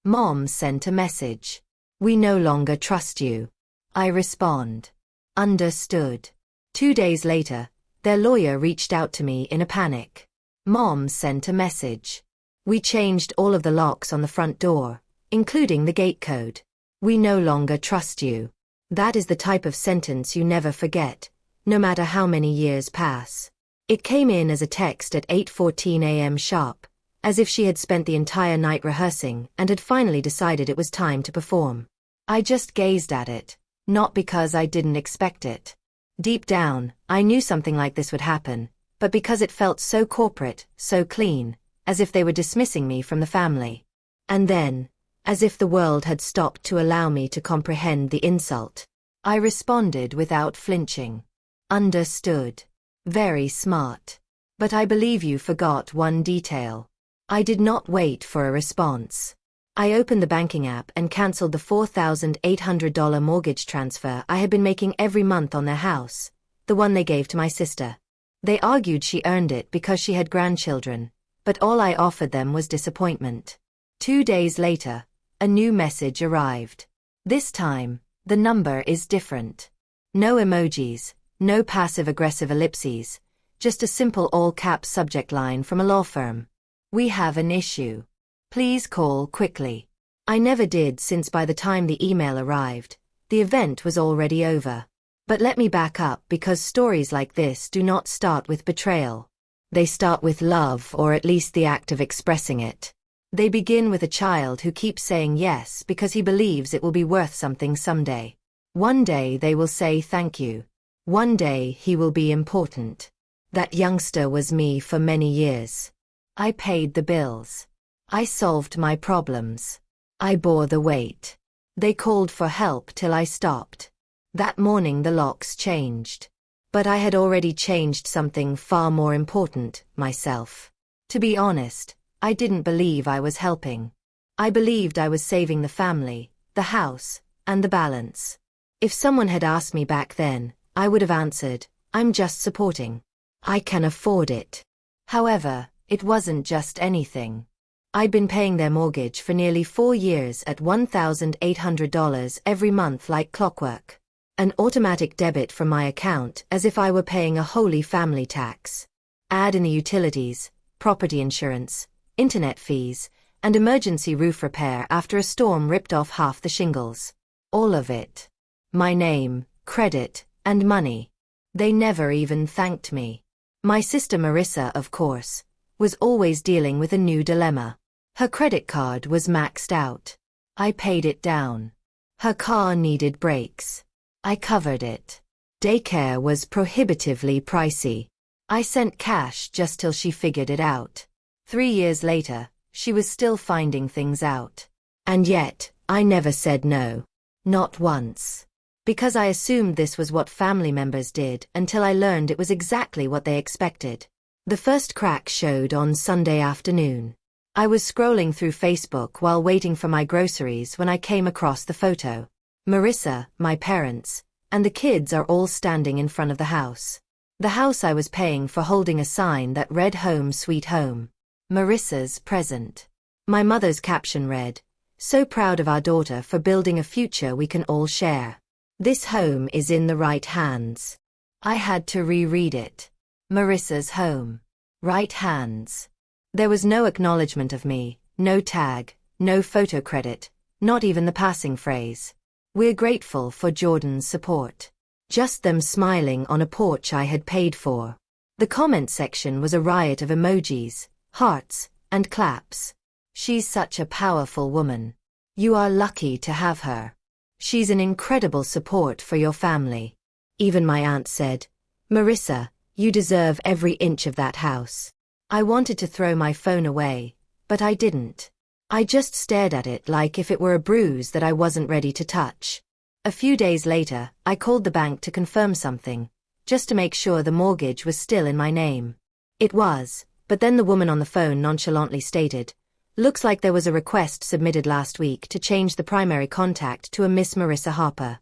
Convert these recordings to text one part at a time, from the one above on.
Mom sent a message. We no longer trust you. I respond. Understood. 2 days later, their lawyer reached out to me in a panic. Mom sent a message. We changed all of the locks on the front door, including the gate code. We no longer trust you. That is the type of sentence you never forget, no matter how many years pass. It came in as a text at 8:14 a.m. sharp, as if she had spent the entire night rehearsing and had finally decided it was time to perform. I just gazed at it, not because I didn't expect it. Deep down, I knew something like this would happen, but because it felt so corporate, so clean, as if they were dismissing me from the family. And then, as if the world had stopped to allow me to comprehend the insult, I responded without flinching. Understood. Very smart. But I believe you forgot one detail. I did not wait for a response. I opened the banking app and canceled the $4,800 mortgage transfer I had been making every month on their house, the one they gave to my sister. They argued she earned it because she had grandchildren, but all I offered them was disappointment. 2 days later, a new message arrived. This time, the number is different. No emojis, no passive-aggressive ellipses, just a simple all-caps subject line from a law firm. We have an issue. Please call quickly. I never did, since by the time the email arrived, the event was already over. But let me back up, because stories like this do not start with betrayal. They start with love, or at least the act of expressing it. They begin with a child who keeps saying yes because he believes it will be worth something someday. One day they will say thank you. One day he will be important. That youngster was me for many years. I paid the bills. I solved my problems. I bore the weight. They called for help till I stopped. That morning the locks changed. But I had already changed something far more important, myself. To be honest, I didn't believe I was helping. I believed I was saving the family, the house, and the balance. If someone had asked me back then, I would have answered, I'm just supporting. I can afford it. However, it wasn't just anything. I'd been paying their mortgage for nearly 4 years at $1,800 every month like clockwork. An automatic debit from my account, as if I were paying a holy family tax. Add in the utilities, property insurance, internet fees, and emergency roof repair after a storm ripped off half the shingles. All of it. My name, credit, and money. They never even thanked me. My sister Marissa, of course, was always dealing with a new dilemma. Her credit card was maxed out. I paid it down. Her car needed brakes. I covered it. Daycare was prohibitively pricey. I sent cash just till she figured it out. 3 years later, she was still finding things out. And yet, I never said no. Not once. Because I assumed this was what family members did until I learned it was exactly what they expected. The first crack showed on Sunday afternoon. I was scrolling through Facebook while waiting for my groceries when I came across the photo. Marissa, my parents, and the kids are all standing in front of the house. The house I was paying for, holding a sign that read Home Sweet Home. Marissa's present. My mother's caption read, "So proud of our daughter for building a future we can all share. This home is in the right hands." I had to reread it. Marissa's home. Right hands. There was no acknowledgement of me, no tag, no photo credit, not even the passing phrase. "We're grateful for Jordan's support." Just them smiling on a porch I had paid for. The comment section was a riot of emojis, hearts, and claps. "She's such a powerful woman. You are lucky to have her. She's an incredible support for your family." Even my aunt said, "Marissa, you deserve every inch of that house." I wanted to throw my phone away, but I didn't. I just stared at it like if it were a bruise that I wasn't ready to touch. A few days later, I called the bank to confirm something, just to make sure the mortgage was still in my name. It was, but then the woman on the phone nonchalantly stated, "Looks like there was a request submitted last week to change the primary contact to a Miss Marissa Harper."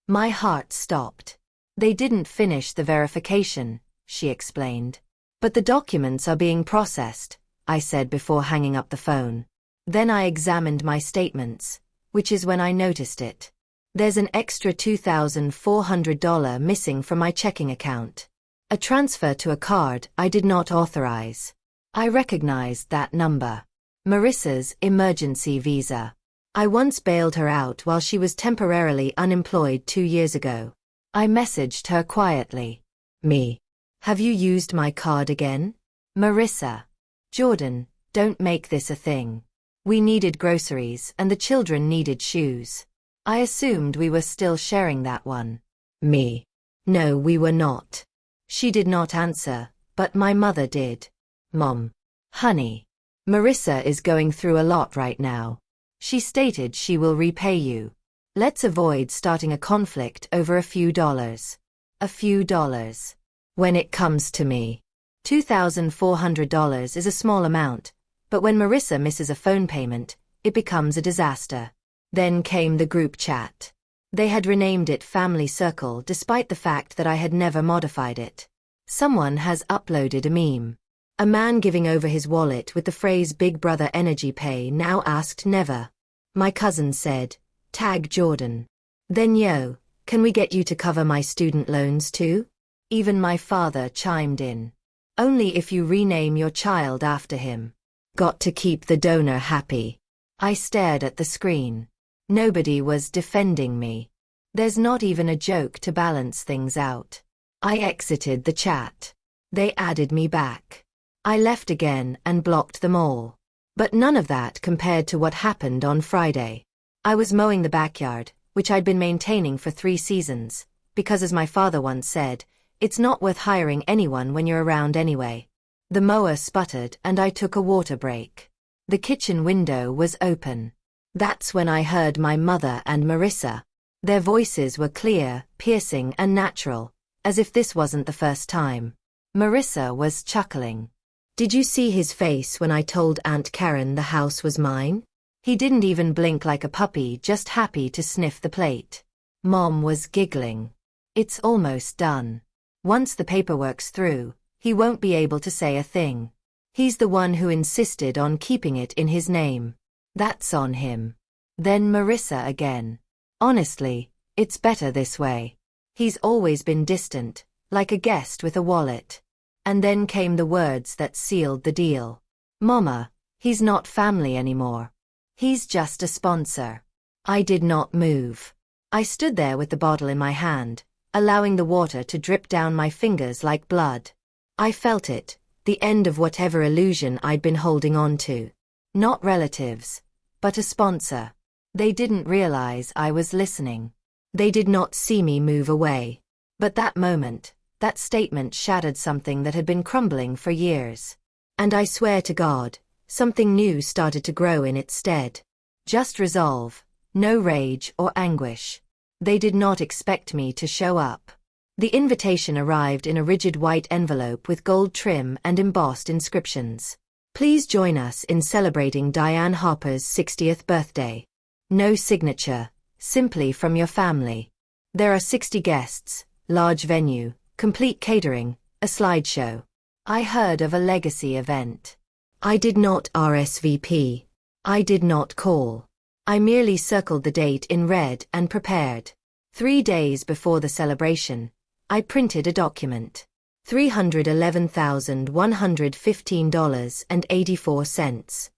My heart stopped. "They didn't finish the verification," she explained. "But the documents are being processed," I said before hanging up the phone. Then I examined my statements, which is when I noticed it. There's an extra $2,400 missing from my checking account. A transfer to a card I did not authorize. I recognized that number. Marissa's emergency visa. I once bailed her out while she was temporarily unemployed 2 years ago. I messaged her quietly. Me. Have you used my card again? Marissa. Jordan, don't make this a thing. We needed groceries and the children needed shoes. I assumed we were still sharing that one. Me. No, we were not. She did not answer, but my mother did. Mom. Honey. Marissa is going through a lot right now. She stated she will repay you. Let's avoid starting a conflict over a few dollars. A few dollars. When it comes to me, $2,400 is a small amount, but when Marissa misses a phone payment, it becomes a disaster. Then came the group chat. They had renamed it Family Circle despite the fact that I had never modified it. Someone has uploaded a meme. A man giving over his wallet with the phrase Big Brother Energy Pay now asked never. My cousin said, tag Jordan. Then yo, can we get you to cover my student loans too? Even my father chimed in. Only if you rename your child after him. Got to keep the donor happy. I stared at the screen. Nobody was defending me. There's not even a joke to balance things out. I exited the chat. They added me back. I left again and blocked them all. But none of that compared to what happened on Friday. I was mowing the backyard, which I'd been maintaining for 3 seasons, because as my father once said, it's not worth hiring anyone when you're around anyway. The mower sputtered and I took a water break. The kitchen window was open. That's when I heard my mother and Marissa. Their voices were clear, piercing and natural, as if this wasn't the first time. Marissa was chuckling. Did you see his face when I told Aunt Karen the house was mine? He didn't even blink like a puppy, just happy to sniff the plate. Mom was giggling. It's almost done. Once the paperwork's through, he won't be able to say a thing. He's the one who insisted on keeping it in his name. That's on him. Then Marissa again. Honestly, it's better this way. He's always been distant, like a guest with a wallet. And then came the words that sealed the deal. Mama, he's not family anymore. He's just a sponsor. I did not move. I stood there with the bottle in my hand, allowing the water to drip down my fingers like blood. I felt it, the end of whatever illusion I'd been holding on to. Not relatives, but a sponsor. They didn't realize I was listening. They did not see me move away. But that moment, that statement shattered something that had been crumbling for years. And I swear to God, something new started to grow in its stead. Just resolve, no rage or anguish. They did not expect me to show up. The invitation arrived in a rigid white envelope with gold trim and embossed inscriptions. Please join us in celebrating Diane Harper's 60th birthday. No signature, simply from your family. There are 60 guests, large venue, complete catering, a slideshow. I heard of a legacy event. I did not RSVP. I did not call. I merely circled the date in red and prepared. 3 days before the celebration, I printed a document. $311,115.84.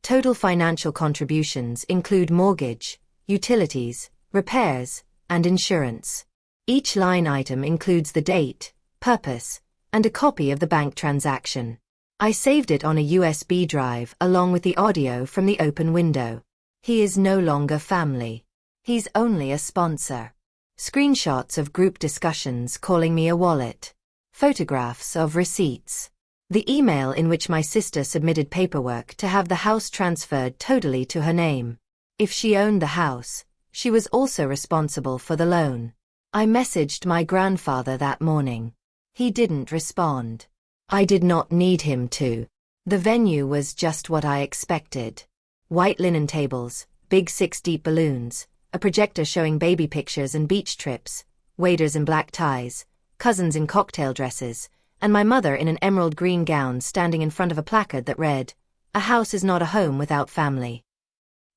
Total financial contributions include mortgage, utilities, repairs, and insurance. Each line item includes the date, purpose, and a copy of the bank transaction. I saved it on a USB drive along with the audio from the open window. He is no longer family. He's only a sponsor. Screenshots of group discussions calling me a wallet. Photographs of receipts. The email in which my sister submitted paperwork to have the house transferred totally to her name. If she owned the house, she was also responsible for the loan. I messaged my grandfather that morning. He didn't respond. I did not need him to. The venue was just what I expected. White linen tables, big 6-deep balloons, a projector showing baby pictures and beach trips, waiters in black ties, cousins in cocktail dresses, and my mother in an emerald green gown standing in front of a placard that read, A house is not a home without family.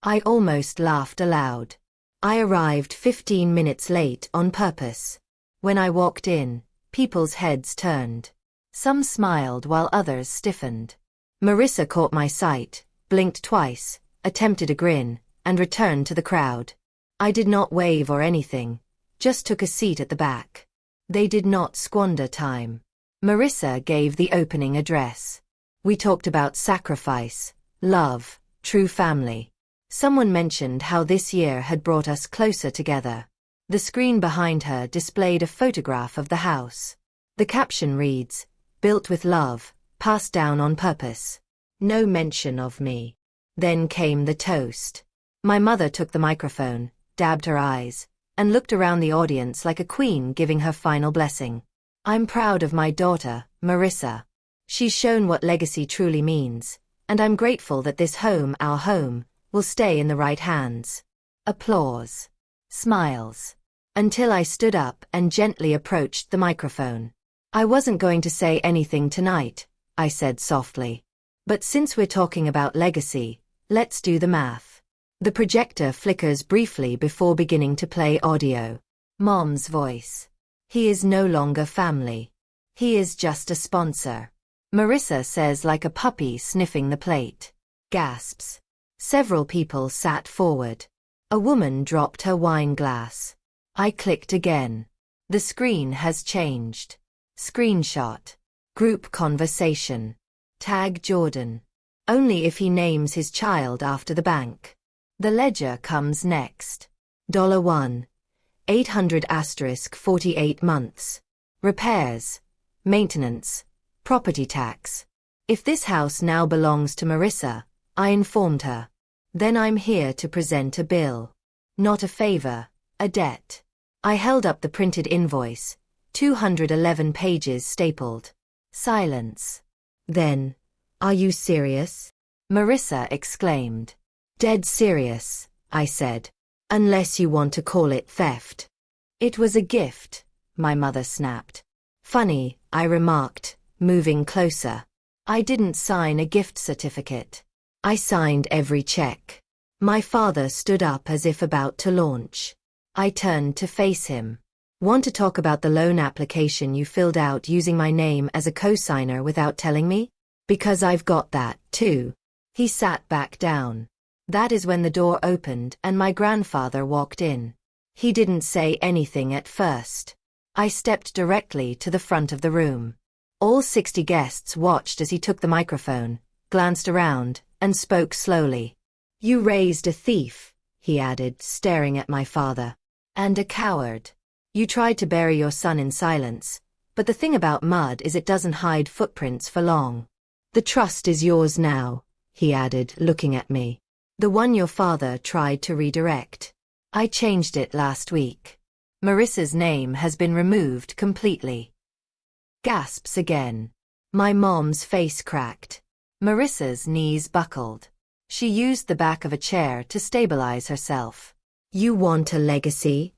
I almost laughed aloud. I arrived 15 minutes late on purpose. When I walked in, people's heads turned. Some smiled while others stiffened. Marissa caught my sight, blinked twice, attempted a grin, and returned to the crowd. I did not wave or anything, just took a seat at the back. They did not squander time. Marissa gave the opening address. We talked about sacrifice, love, true family. Someone mentioned how this year had brought us closer together. The screen behind her displayed a photograph of the house. The caption reads, "Built with love, passed down on purpose." No mention of me. Then came the toast. My mother took the microphone, dabbed her eyes, and looked around the audience like a queen giving her final blessing. I'm proud of my daughter, Marissa. She's shown what legacy truly means, and I'm grateful that this home, our home, will stay in the right hands. Applause. Smiles. Until I stood up and gently approached the microphone. I wasn't going to say anything tonight, I said softly. But since we're talking about legacy, let's do the math. The projector flickers briefly before beginning to play audio. Mom's voice. He is no longer family. He is just a sponsor. Marissa says like a puppy sniffing the plate. Gasps. Several people sat forward. A woman dropped her wine glass. I clicked again. The screen has changed. Screenshot. Group conversation. Tag Jordan. Only if he names his child after the bank. The ledger comes next. $1. 800 * 48 months. Repairs. Maintenance. Property tax. If this house now belongs to Marissa, I informed her. Then I'm here to present a bill. Not a favor, a debt. I held up the printed invoice, 211 pages stapled. Silence. Then, "Are you serious?" Marissa exclaimed. "Dead serious," I said. "Unless you want to call it theft." "It was a gift," my mother snapped. "Funny," I remarked, moving closer. "I didn't sign a gift certificate. I signed every check." My father stood up as if about to launch. I turned to face him. "Want to talk about the loan application you filled out using my name as a co-signer without telling me? Because I've got that, too." He sat back down. That is when the door opened and my grandfather walked in. He didn't say anything at first. I stepped directly to the front of the room. All 60 guests watched as he took the microphone, glanced around, and spoke slowly. "You raised a thief," he added, staring at my father. "And a coward. You tried to bury your son in silence, but the thing about mud is it doesn't hide footprints for long. The trust is yours now," he added, looking at me. "The one your father tried to redirect. I changed it last week. Marissa's name has been removed completely." Gasps again. My mom's face cracked. Marissa's knees buckled. She used the back of a chair to stabilize herself. "You want a legacy?"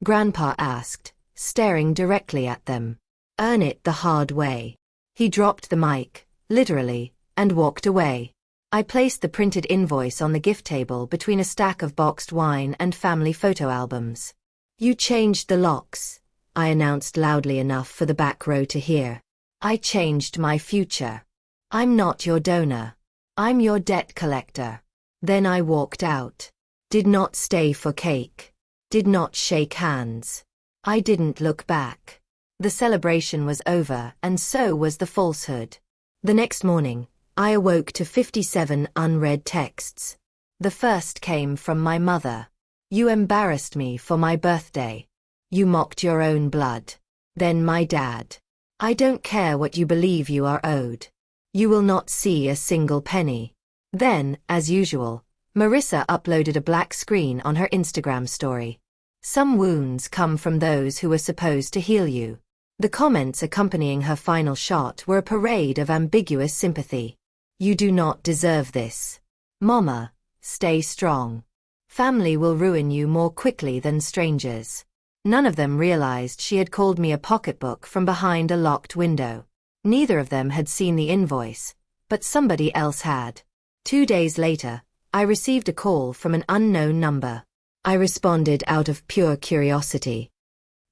Grandpa asked, staring directly at them. "Earn it the hard way." He dropped the mic, literally, and walked away. I placed the printed invoice on the gift table between a stack of boxed wine and family photo albums. "You changed the locks," I announced loudly enough for the back row to hear. "I changed my future. I'm not your donor. I'm your debt collector." Then I walked out. Did not stay for cake. Did not shake hands. I didn't look back. The celebration was over, and so was the falsehood. The next morning, I awoke to 57 unread texts. The first came from my mother. "You embarrassed me for my birthday. You mocked your own blood." Then my dad. "I don't care what you believe you are owed. You will not see a single penny." Then, as usual, Marissa uploaded a black screen on her Instagram story. "Some wounds come from those who were supposed to heal you." The comments accompanying her final shot were a parade of ambiguous sympathy. "You do not deserve this. Mama, stay strong. Family will ruin you more quickly than strangers." None of them realized she had called me a pocketbook from behind a locked window. Neither of them had seen the invoice, but somebody else had. 2 days later, I received a call from an unknown number. I responded out of pure curiosity.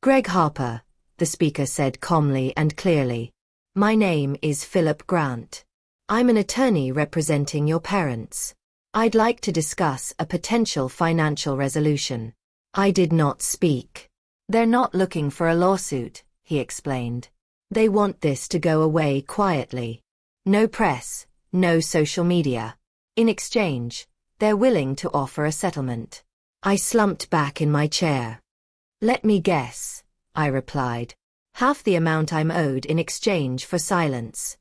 "Greg Harper," the speaker said calmly and clearly. "My name is Philip Grant. I'm an attorney representing your parents. I'd like to discuss a potential financial resolution." I did not speak. "They're not looking for a lawsuit," he explained. "They want this to go away quietly. No press, no social media. In exchange, they're willing to offer a settlement." I slumped back in my chair. "Let me guess," I replied. "Half the amount I'm owed in exchange for silence."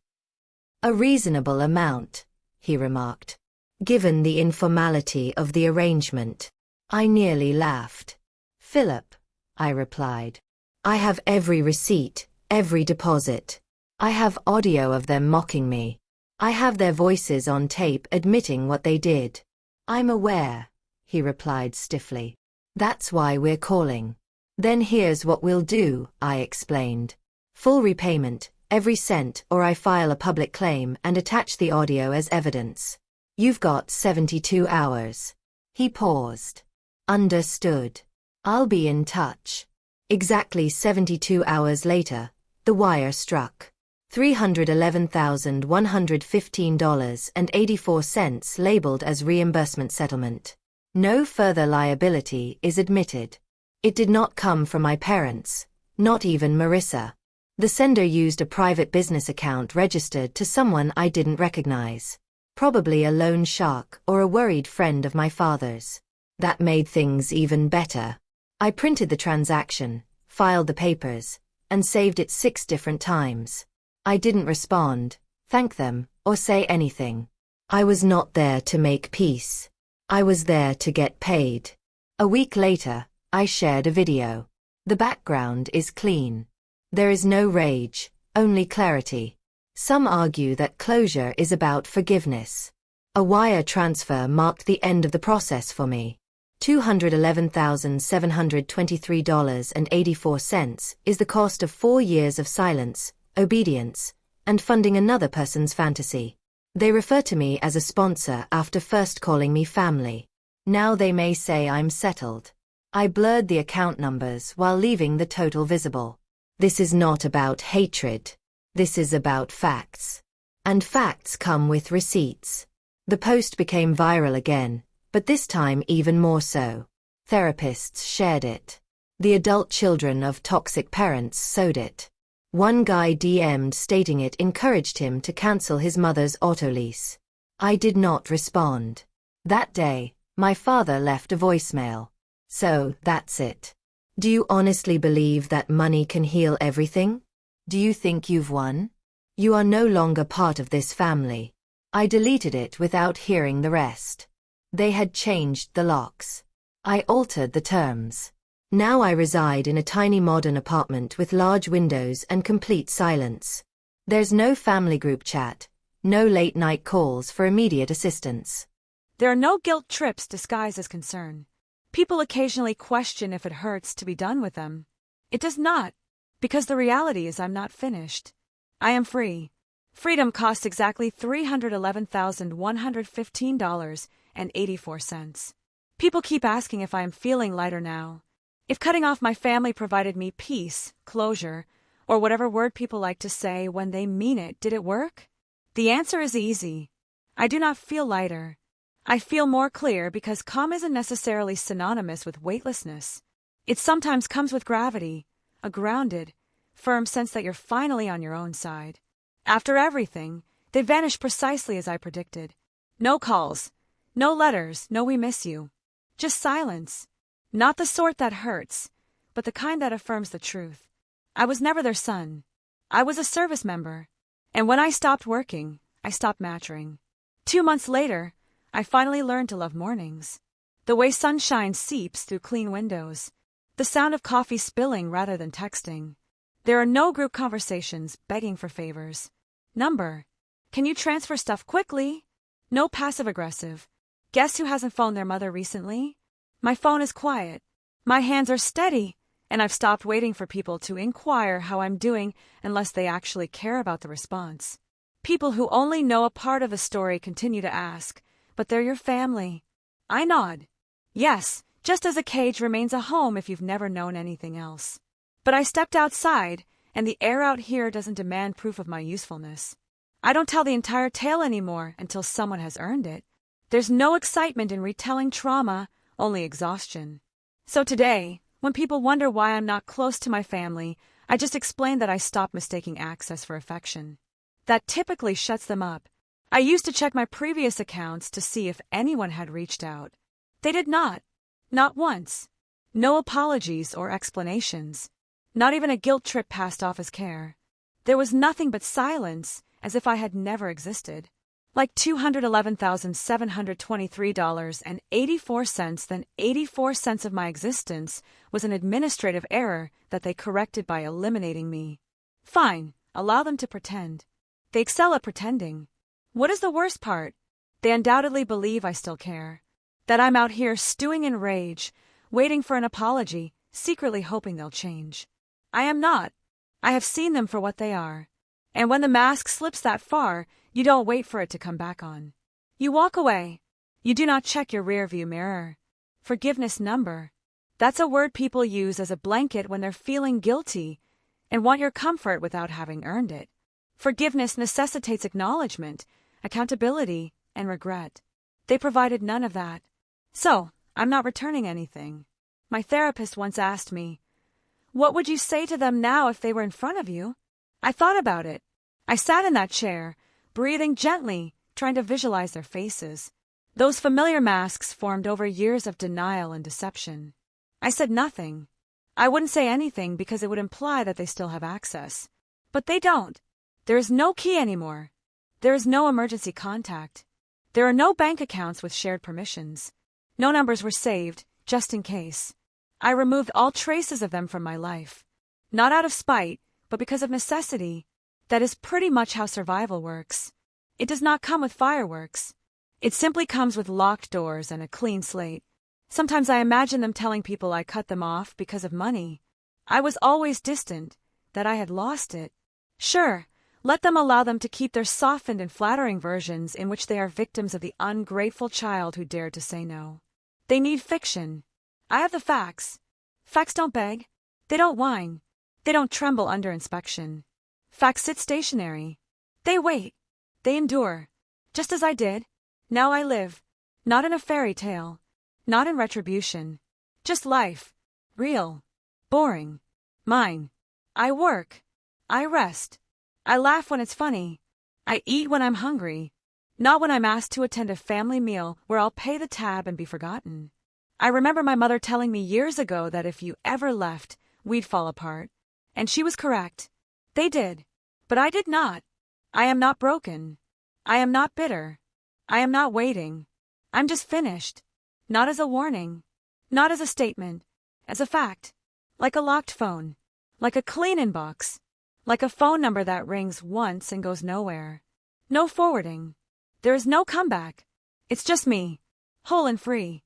"A reasonable amount," he remarked, "given the informality of the arrangement." I nearly laughed. "Philip," I replied, "I have every receipt, every deposit. I have audio of them mocking me. I have their voices on tape admitting what they did." "I'm aware," he replied stiffly. "That's why we're calling." "Then here's what we'll do," I explained. "Full repayment, every cent, or I file a public claim and attach the audio as evidence. You've got 72 hours. He paused. "Understood. I'll be in touch." Exactly 72 hours later, the wire struck. $311,115.84 labeled as reimbursement settlement. No further liability is admitted. It did not come from my parents, not even Marissa. The sender used a private business account registered to someone I didn't recognize. Probably a loan shark or a worried friend of my father's. That made things even better. I printed the transaction, filed the papers, and saved it 6 different times. I didn't respond, thank them, or say anything. I was not there to make peace. I was there to get paid. A week later, I shared a video. The background is clean. There is no rage, only clarity. Some argue that closure is about forgiveness. A wire transfer marked the end of the process for me. $211,723.84 is the cost of 4 years of silence, obedience, and funding another person's fantasy. They refer to me as a sponsor after first calling me family. Now they may say I'm settled. I blurred the account numbers while leaving the total visible. This is not about hatred. This is about facts. And facts come with receipts. The post became viral again, but this time even more so. Therapists shared it. The adult children of toxic parents sowed it. One guy DM'd stating it encouraged him to cancel his mother's auto lease. I did not respond. That day, my father left a voicemail. "So, that's it. Do you honestly believe that money can heal everything? Do you think you've won? You are no longer part of this family." I deleted it without hearing the rest. They had changed the locks. I altered the terms. Now I reside in a tiny modern apartment with large windows and complete silence. There's no family group chat, no late-night calls for immediate assistance. There are no guilt trips disguised as concern. People occasionally question if it hurts to be done with them. It does not, because the reality is I'm not finished. I am free. Freedom costs exactly $311,115.84. People keep asking if I am feeling lighter now. If cutting off my family provided me peace, closure, or whatever word people like to say when they mean it, did it work? The answer is easy. I do not feel lighter. I feel more clear because calm isn't necessarily synonymous with weightlessness. It sometimes comes with gravity, a grounded, firm sense that you're finally on your own side. After everything, they vanished precisely as I predicted. No calls, no letters, no "we miss you." Just silence. Not the sort that hurts, but the kind that affirms the truth. I was never their son. I was a service member. And when I stopped working, I stopped mattering. 2 months later, I finally learned to love mornings. The way sunshine seeps through clean windows. The sound of coffee spilling rather than texting. There are no group conversations begging for favors. Number. Can you transfer stuff quickly? No passive-aggressive. Guess who hasn't phoned their mother recently? My phone is quiet. My hands are steady, and I've stopped waiting for people to inquire how I'm doing unless they actually care about the response. People who only know a part of the story continue to ask, but they're your family. I nod. Yes, just as a cage remains a home if you've never known anything else. But I stepped outside, and the air out here doesn't demand proof of my usefulness. I don't tell the entire tale anymore until someone has earned it. There's no excitement in retelling trauma, only exhaustion. So today, when people wonder why I'm not close to my family, I just explain that I stopped mistaking access for affection. That typically shuts them up. I used to check my previous accounts to see if anyone had reached out. They did not. Not once. No apologies or explanations. Not even a guilt trip passed off as care. There was nothing but silence, as if I had never existed. Like $211,723.84, then 84 cents of my existence was an administrative error that they corrected by eliminating me. Fine, allow them to pretend. They excel at pretending. What is the worst part? They undoubtedly believe I still care. That I'm out here stewing in rage, waiting for an apology, secretly hoping they'll change. I am not. I have seen them for what they are. And when the mask slips that far, you don't wait for it to come back on. You walk away. You do not check your rearview mirror. Forgiveness number. That's a word people use as a blanket when they're feeling guilty and want your comfort without having earned it. Forgiveness necessitates acknowledgement, accountability, and regret. They provided none of that. So, I'm not returning anything. My therapist once asked me, "What would you say to them now if they were in front of you?" I thought about it. I sat in that chair, breathing gently, trying to visualize their faces. Those familiar masks formed over years of denial and deception. I said nothing. I wouldn't say anything because it would imply that they still have access. But they don't. There is no key anymore. There is no emergency contact. There are no bank accounts with shared permissions. No numbers were saved, just in case. I removed all traces of them from my life. Not out of spite, but because of necessity. That is pretty much how survival works. It does not come with fireworks. It simply comes with locked doors and a clean slate. Sometimes I imagine them telling people I cut them off because of money. I was always distant, that I had lost it. Sure, let them allow them to keep their softened and flattering versions in which they are victims of the ungrateful child who dared to say no. They need fiction. I have the facts. Facts don't beg. They don't whine. They don't tremble under inspection. Facts sit stationary. They wait. They endure. Just as I did. Now I live. Not in a fairy tale. Not in retribution. Just life. Real. Boring. Mine. I work. I rest. I laugh when it's funny. I eat when I'm hungry. Not when I'm asked to attend a family meal where I'll pay the tab and be forgotten. I remember my mother telling me years ago that if you ever left, we'd fall apart. And she was correct. They did. But I did not. I am not broken. I am not bitter. I am not waiting. I'm just finished. Not as a warning. Not as a statement. As a fact. Like a locked phone. Like a clean inbox. Like a phone number that rings once and goes nowhere. No forwarding. There is no comeback. It's just me. Whole and free.